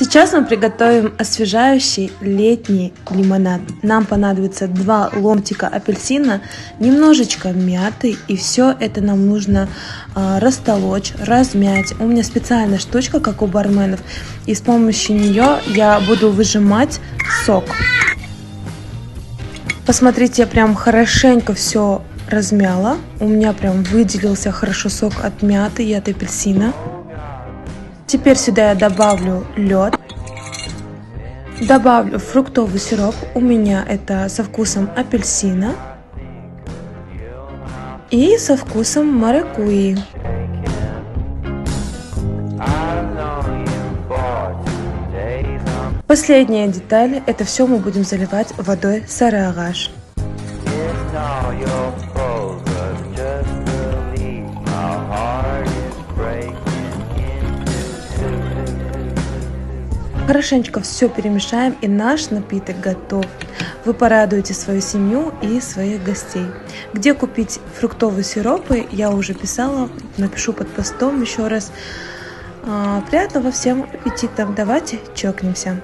Сейчас мы приготовим освежающий летний лимонад. Нам понадобится 2 ломтика апельсина, немножечко мяты, и все это нам нужно растолочь, размять. У меня специальная штучка, как у барменов, и с помощью нее я буду выжимать сок. Посмотрите, я прям хорошенько все размяла. У меня прям выделился хорошо сок от мяты и от апельсина. Теперь сюда я добавлю лед, добавлю фруктовый сироп, у меня это со вкусом апельсина и со вкусом маракуйи. Последняя деталь, это все мы будем заливать водой сарыагаш. Хорошенечко все перемешаем, и наш напиток готов. Вы порадуете свою семью и своих гостей. Где купить фруктовые сиропы, я уже писала, напишу под постом еще раз. Приятного всем аппетита. Давайте чокнемся.